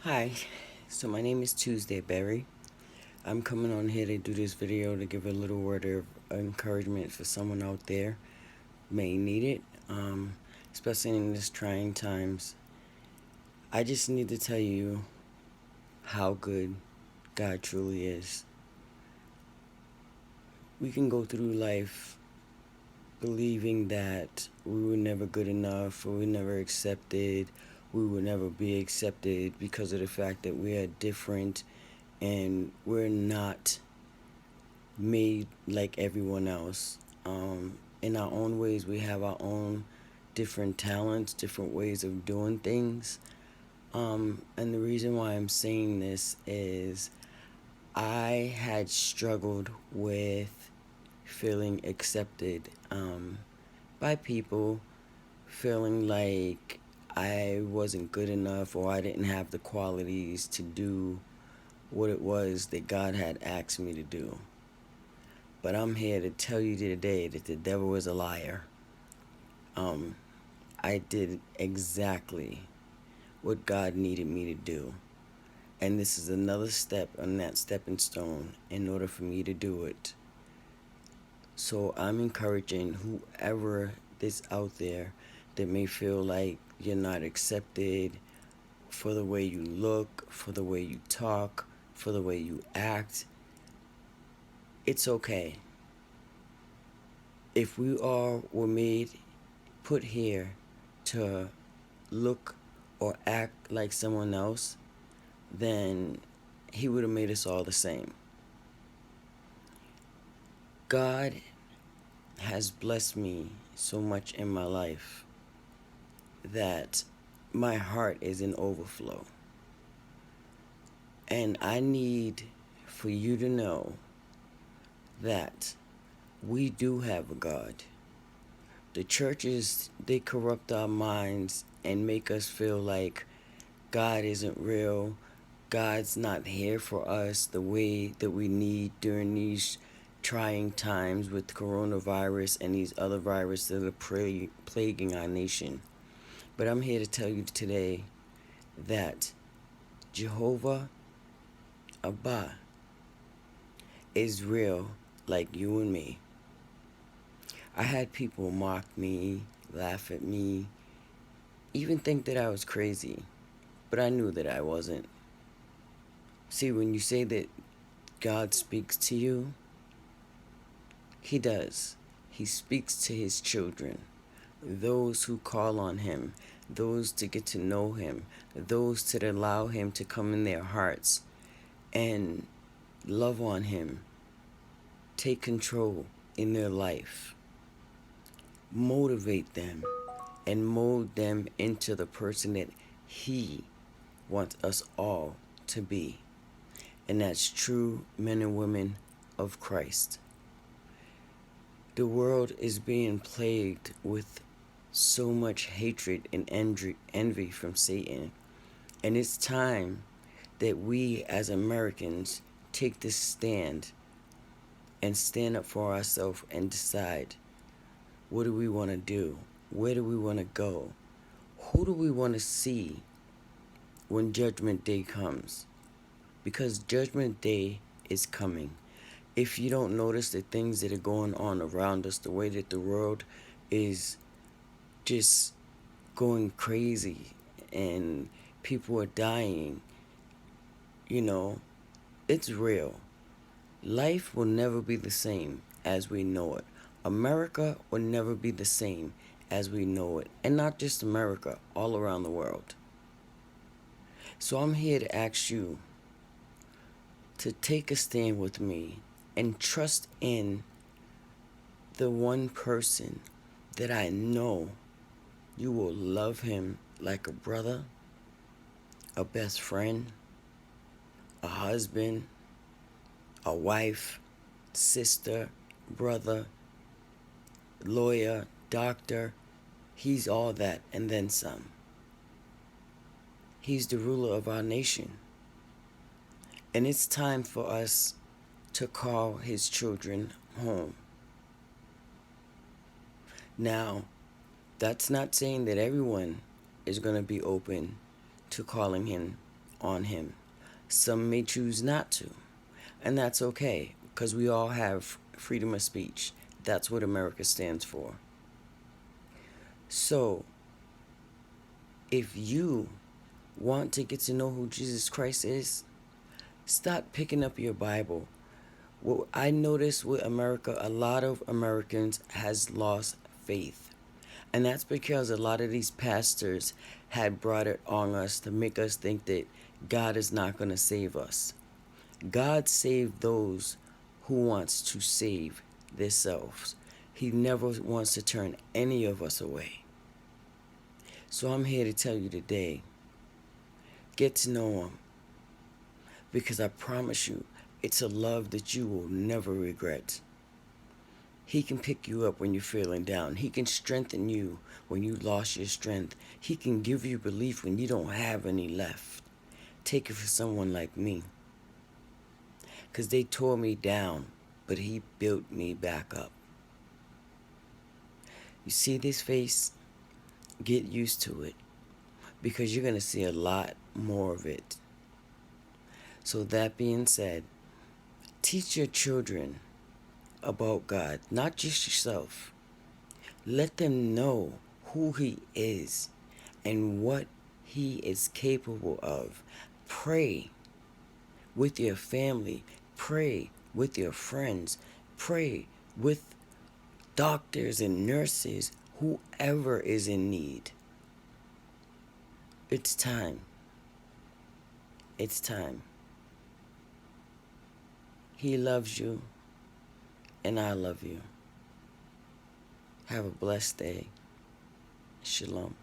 Hi, so my name is Tuesday Berry. I'm coming on here to do this video to give a little word of encouragement for someone out there may need it, especially in this trying times. I just need to tell you how good God truly is. We can go through life believing that we were never good enough, or we were never accepted, we would never be accepted because of the fact that we are different and we're not made like everyone else. In our own ways, we have our own different talents, different ways of doing things. And the reason why I'm saying this is I had struggled with feeling accepted by people, feeling like I wasn't good enough or I didn't have the qualities to do what it was that God had asked me to do. But I'm here to tell you today that the devil is a liar. I did exactly what God needed me to do. And this is another step on that stepping stone in order for me to do it. So I'm encouraging whoever is out there that may feel like you're not accepted for the way you look, for the way you talk, for the way you act. It's okay. If we all were put here to look or act like someone else, then he would have made us all the same. God has blessed me so much in my life that my heart is in overflow. And I need for you to know that we do have a God. The churches, they corrupt our minds and make us feel like God isn't real. God's not here for us the way that we need during these trying times with coronavirus and these other viruses that are plaguing our nation. But I'm here to tell you today that Jehovah Abba is real, like you and me. I had people mock me, laugh at me, even think that I was crazy, but I knew that I wasn't. See, when you say that God speaks to you, he does. He speaks to his children, those who call on him, those to get to know him, those to allow him to come in their hearts and love on him, take control in their life, motivate them, and mold them into the person that he wants us all to be. And that's true men and women of Christ. The world is being plagued with so much hatred and envy from Satan. And it's time that we as Americans take this stand and stand up for ourselves and decide, what do we want to do? Where do we want to go? Who do we want to see when Judgment Day comes? Because Judgment Day is coming. If you don't notice the things that are going on around us, the way that the world is just going crazy and people are dying, it's real. Life will never be the same as we know it. America will never be the same as we know it. And not just America, all around the world. So I'm here to ask you to take a stand with me and trust in the one person that I know you will love him like a brother, a best friend, a husband, a wife, sister, brother, lawyer, doctor. He's all that and then some. He's the ruler of our nation. And it's time for us to call his children home. Now, that's not saying that everyone is going to be open to calling him on him. Some may choose not to, and that's okay because we all have freedom of speech. That's what America stands for. So, if you want to get to know who Jesus Christ is, start picking up your Bible. What I noticed with America, a lot of Americans has lost faith. And that's because a lot of these pastors had brought it on us to make us think that God is not going to save us. God saved those who wants to save themselves. He never wants to turn any of us away. So I'm here to tell you today, get to know him. Because I promise you, it's a love that you will never regret. He can pick you up when you're feeling down. He can strengthen you when you lost your strength. He can give you belief when you don't have any left. Take it for someone like me. Because they tore me down, but he built me back up. You see this face? Get used to it. Because you're going to see a lot more of it. So that being said, teach your children about God, not just yourself. Let them know who he is and what he is capable of. Pray with your family. Pray with your friends. Pray with doctors and nurses, whoever is in need. It's time. It's time. He loves you, and I love you. Have a blessed day. Shalom.